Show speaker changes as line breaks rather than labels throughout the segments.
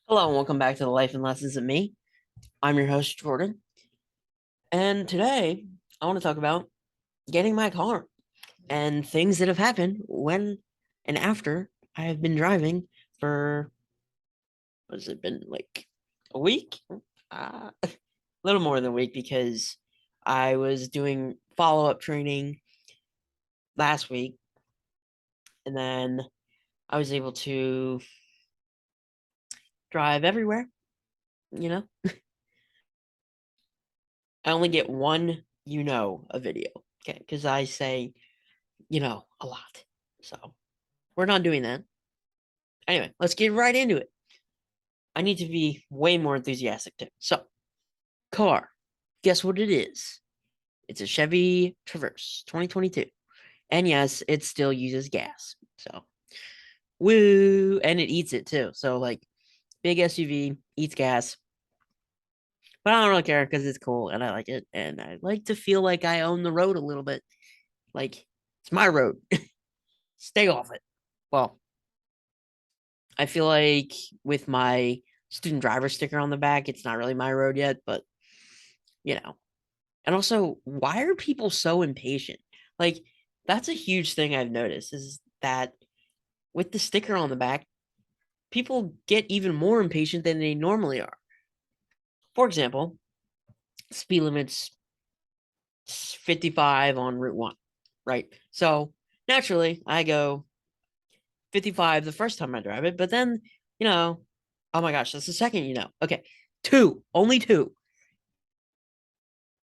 Hello and welcome back to the Life and Lessons of Me. I'm your host, Jordan. And today I want to talk about getting my car and things that have happened when and after I have been driving for, what has it been, like a week? A little more than a week because I was doing follow up training last week and then I was able to drive everywhere, you know? I only get one, a video, okay? Because I say, a lot. So we're not doing that. Anyway, let's get right into it. I need to be way more enthusiastic too. So, car. Guess what it is? It's a Chevy Traverse 2022. And yes, it still uses gas. So, woo. And it eats it too. So, like, big SUV, eats gas. But I don't really care because it's cool and I like it. And I like to feel like I own the road a little bit. Like, it's my road. Stay off it. Well, I feel like with my student driver sticker on the back, it's not really my road yet, but you know. And also, why are people so impatient? Like, that's a huge thing I've noticed is that with the sticker on the back, people get even more impatient than they normally are. For example, speed limits 55 on Route 1, right? So naturally, I go 55 the first time I drive it, but then, you know, oh my gosh, that's the second, Okay, two, only two.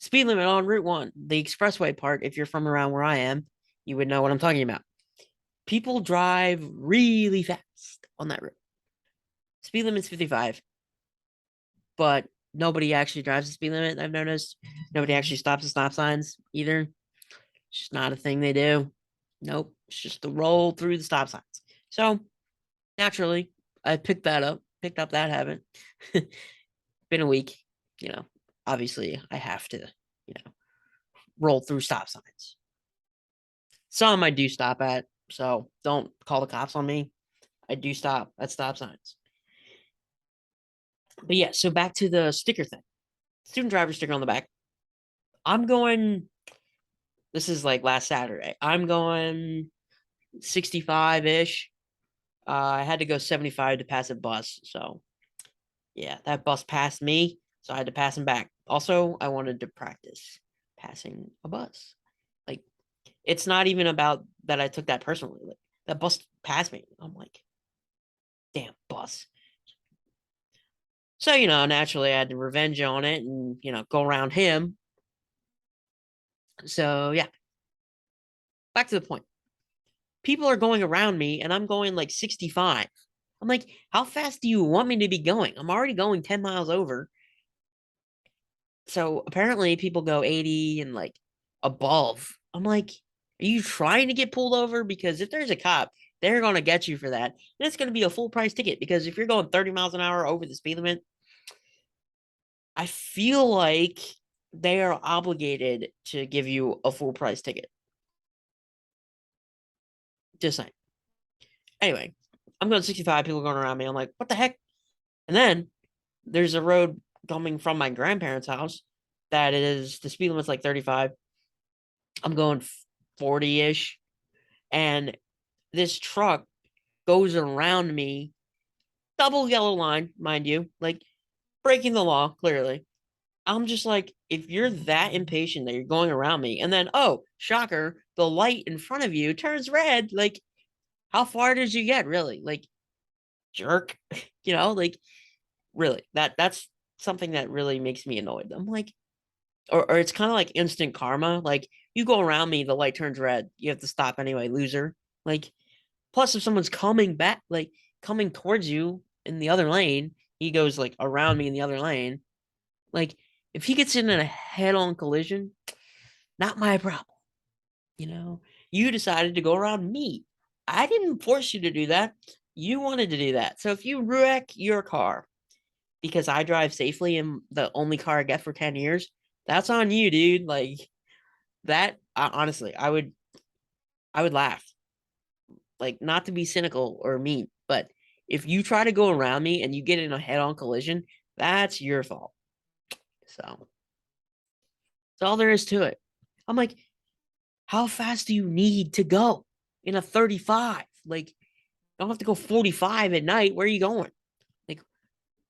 Speed limit on Route 1, the expressway part, if you're from around where I am, you would know what I'm talking about. People drive really fast on that route. Speed limit's 55, but nobody actually drives the speed limit, I've noticed. Nobody actually stops at stop signs either. It's just not a thing they do. Nope. It's just to roll through the stop signs. So naturally, I picked up that habit. Been a week, you know. Obviously, I have to, you know, roll through stop signs. Some I do stop at, so don't call the cops on me. I do stop at stop signs. But yeah, so back to the sticker thing. Student driver sticker on the back. I'm going, this is like last Saturday. I'm going 65 ish. I had to go 75 to pass a bus. So yeah, that bus passed me. So I had to pass him back. Also, I wanted to practice passing a bus. Like, it's not even about that I took that personally. Like, that bus passed me. I'm like, damn bus. So, naturally I had to revenge on it and, go around him. So, yeah, back to the point. People are going around me and I'm going like 65. I'm like, how fast do you want me to be going? I'm already going 10 miles over. So, apparently people go 80 and like above. I'm like, are you trying to get pulled over? Because if there's a cop, they're going to get you for that. And it's going to be a full price ticket because if you're going 30 miles an hour over the speed limit, I feel like they are obligated to give you a full price ticket. Just saying. Anyway, I'm going 65, people going around me. I'm like, what the heck? And then there's a road coming from my grandparents' house that is the speed limit's like 35. I'm going 40 ish. And this truck goes around me, double yellow line, mind you, like breaking the law, clearly. I'm just like, if you're that impatient that you're going around me, and then, oh, shocker, the light in front of you turns red, like, how far did you get, really? Like, jerk, like, really, that's something that really makes me annoyed. I'm like, or it's kind of like instant karma. Like, you go around me, the light turns red, you have to stop anyway, loser. Like, plus, if someone's coming back, like, coming towards you in the other lane, he goes, like, around me in the other lane. Like, if he gets in a head on collision, not my problem. You decided to go around me. I didn't force you to do that. You wanted to do that. So if you wreck your car because I drive safely in the only car I get for 10 years, that's on you, dude. Like, that, honestly, I would laugh. Like, not to be cynical or mean, but If you try to go around me and you get in a head-on collision, that's your fault. So that's all there is to it. I'm like, how fast do you need to go in a 35? Like, you don't have to go 45 at night. Where are you going? Like,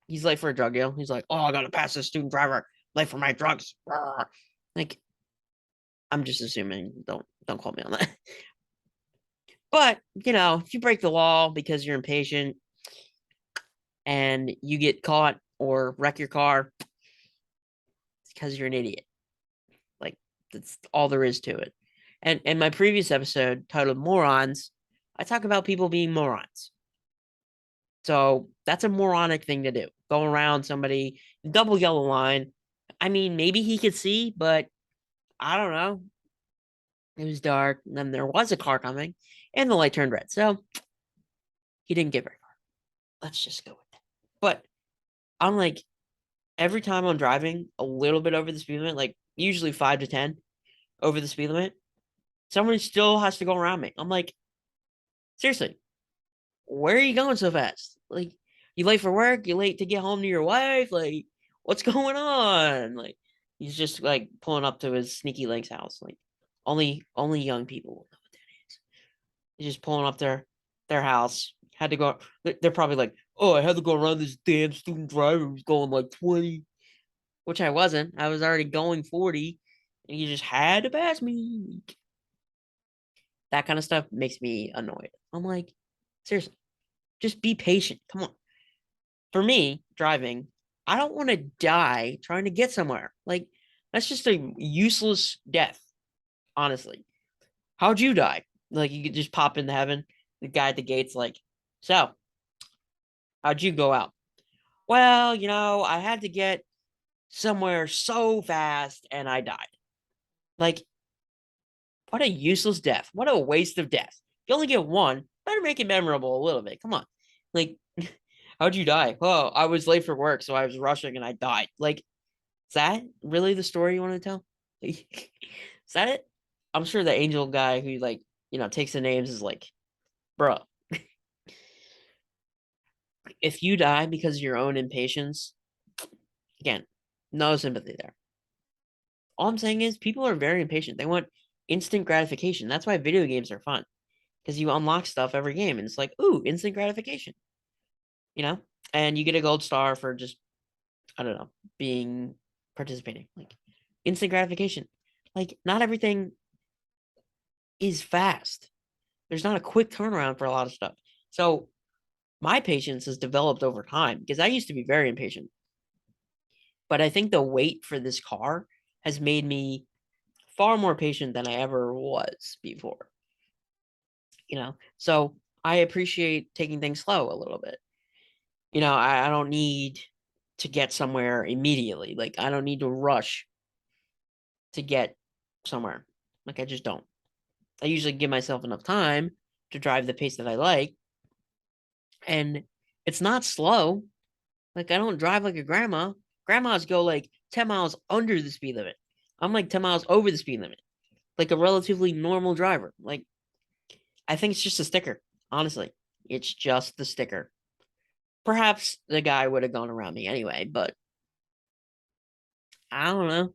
he's late for a drug deal. He's like, oh, I gotta pass this student driver. Late for my drugs. Like, I'm just assuming. Don't call me on that. But if you break the law because you're impatient and you get caught or wreck your car, it's because you're an idiot. Like, that's all there is to it. And in my previous episode titled Morons, I talk about people being morons. So that's a moronic thing to do. Go around somebody, double yellow line. I mean, maybe he could see, but I don't know. It was dark, and then there was a car coming, and the light turned red. So he didn't get very far. Let's just go with that. But I'm like, every time I'm driving a little bit over the speed limit, like usually 5 to 10 over the speed limit, someone still has to go around me. I'm like, seriously, where are you going so fast? Like, you late for work? You late to get home to your wife? Like, what's going on? Like, he's just like pulling up to his sneaky link's house. Like, only young people will know what that is. He's just pulling up their house. Had to go. They're probably like, oh, I had to go around this damn student driver who's going like 20, which I wasn't. I was already going 40, and he just had to pass me. That kind of stuff makes me annoyed. I'm like, seriously, just be patient. Come on. For me, driving, I don't want to die trying to get somewhere. Like, that's just a useless death, honestly. How'd you die? Like, you could just pop into heaven. The guy at the gate's like, so, how'd you go out? Well, I had to get somewhere so fast and I died. Like, what a useless death. What a waste of death. You only get one. Better make it memorable a little bit. Come on. Like, how'd you die? Oh, I was late for work, so I was rushing and I died. Like, is that really the story you want to tell? Is that it? I'm sure the angel guy who takes the names is like, bro, if you die because of your own impatience, again, no sympathy there. All I'm saying is people are very impatient. They want instant gratification. That's why video games are fun. Because you unlock stuff every game and it's like, ooh, instant gratification. You know? And you get a gold star for just, I don't know, participating. Like instant gratification. Like, not everything is fast. There's not a quick turnaround for a lot of stuff. So my patience has developed over time because I used to be very impatient. But I think the wait for this car has made me far more patient than I ever was before. So I appreciate taking things slow a little bit. I don't need to get somewhere immediately. Like, I don't need to rush to get somewhere. Like, I just don't. I usually give myself enough time to drive the pace that I like. And it's not slow. Like, I don't drive like a grandma. Grandmas go like 10 miles under the speed limit. I'm like 10 miles over the speed limit. Like a relatively normal driver. Like, I think it's just a sticker. Honestly, it's just the sticker. Perhaps the guy would have gone around me anyway, but I don't know.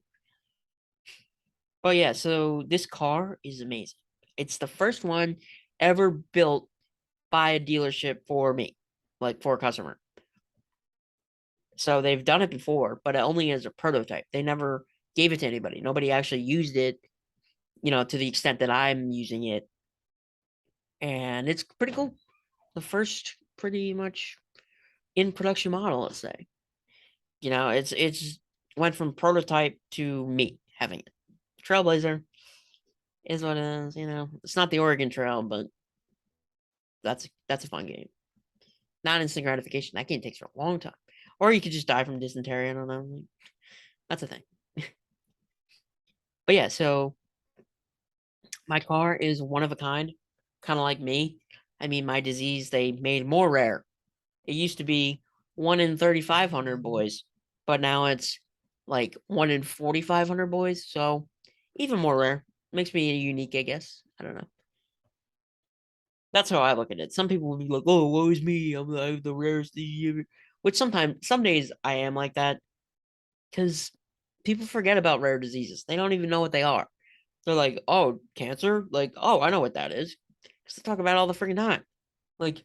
But yeah, so this car is amazing. It's the first one ever built by a dealership for me, like for a customer. So they've done it before, but only as a prototype. They never gave it to anybody. Nobody actually used it, to the extent that I'm using it. And it's pretty cool. The first pretty much in production model, let's say. It's went from prototype to me having it. Trailblazer is what it is. It's not the Oregon Trail, but that's a fun game. Not instant gratification. That game takes for a long time, or you could just die from dysentery. I don't know. That's a thing. But yeah, so my car is one of a kind, kind of like me. I mean, my disease they made more rare. It used to be 1 in 3,500 boys, but now it's like 1 in 4,500 boys. So even more rare. Makes me unique, I guess. I don't know. That's how I look at it. Some people will be like, "Oh, woe is me. I have the rarest disease ever." Which sometimes, some days I am like that because people forget about rare diseases. They don't even know what they are. They're like, "Oh, cancer? Like, oh, I know what that is." Because they talk about it all the freaking time. Like,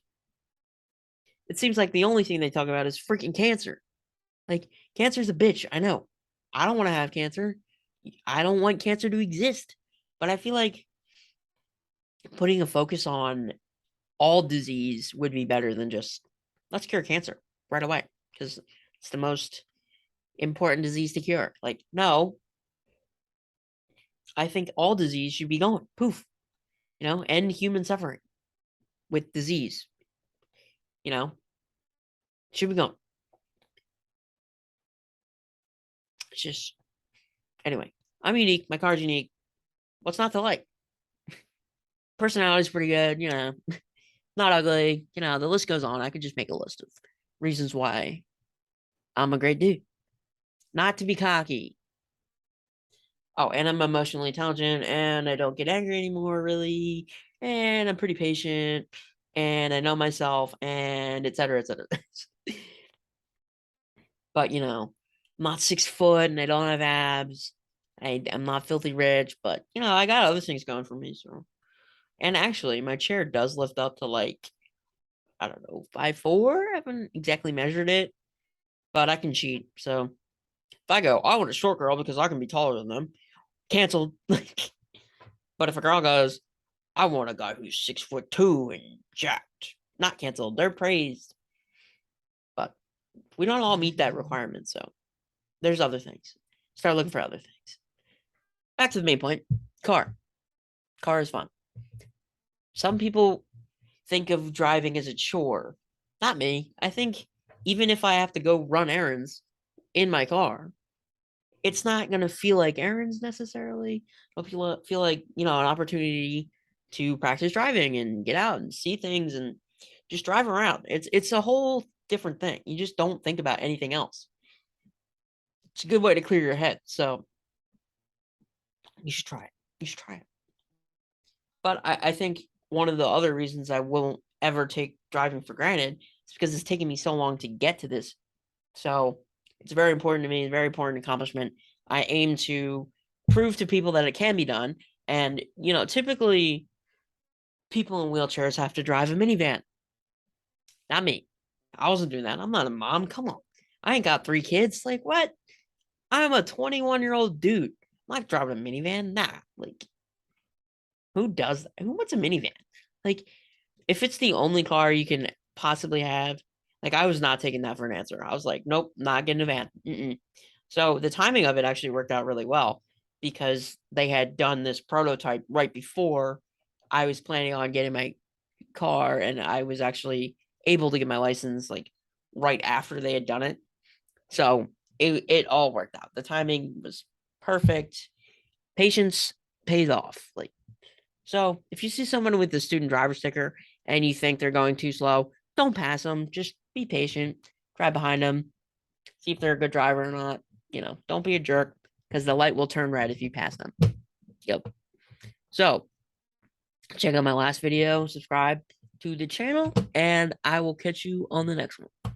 it seems like the only thing they talk about is freaking cancer. Like, cancer's a bitch. I know. I don't want to have cancer. I don't want cancer to exist. But I feel like putting a focus on all disease would be better than just let's cure cancer right away because it's the most important disease to cure. Like, no, I think all disease should be gone. Poof, end human suffering with disease, you know, should be gone. It's just, anyway, I'm unique. My car's unique. What's not to like? Personality's pretty good, not ugly. The list goes on. I could just make a list of reasons why I'm a great dude. Not to be cocky. Oh, and I'm emotionally intelligent and I don't get angry anymore, really. And I'm pretty patient and I know myself and et cetera, et cetera. But, I'm not 6 foot and I don't have abs. I'm not filthy rich, but, I got other things going for me. So, and actually, my chair does lift up to like, I don't know, 5'4". I haven't exactly measured it, but I can cheat. So if I go, I want a short girl because I can be taller than them, canceled. But if a girl goes, I want a guy who's 6'2" and jacked, not canceled, they're praised. But we don't all meet that requirement, so there's other things. Start looking for other things. Back to the main point. Car. Car is fun. Some people think of driving as a chore. Not me. I think even if I have to go run errands in my car, it's not going to feel like errands necessarily. It'll feel like, an opportunity to practice driving and get out and see things and just drive around. It's a whole different thing. You just don't think about anything else. It's a good way to clear your head. So you should try it. You should try it. But I think one of the other reasons I won't ever take driving for granted is because it's taken me so long to get to this. So it's very important to me, a very important accomplishment. I aim to prove to people that it can be done. And, typically people in wheelchairs have to drive a minivan. Not me. I wasn't doing that. I'm not a mom. Come on. I ain't got 3 kids. Like, what? I'm a 21-year-old dude. I'm not driving a minivan. Nah. Like, who does that? Who wants a minivan? Like, if it's the only car you can possibly have, like, I was not taking that for an answer. I was like, nope, not getting a van. Mm-mm. So the timing of it actually worked out really well because they had done this prototype right before I was planning on getting my car, and I was actually able to get my license like right after they had done it. So it all worked out. The timing was perfect. Patience pays off. Like, so if you see someone with the student driver sticker and you think they're going too slow, don't pass them. Just be patient. Drive behind them. See if they're a good driver or not. Don't be a jerk because the light will turn red if you pass them. Yep. So check out my last video, subscribe to the channel, and I will catch you on the next one.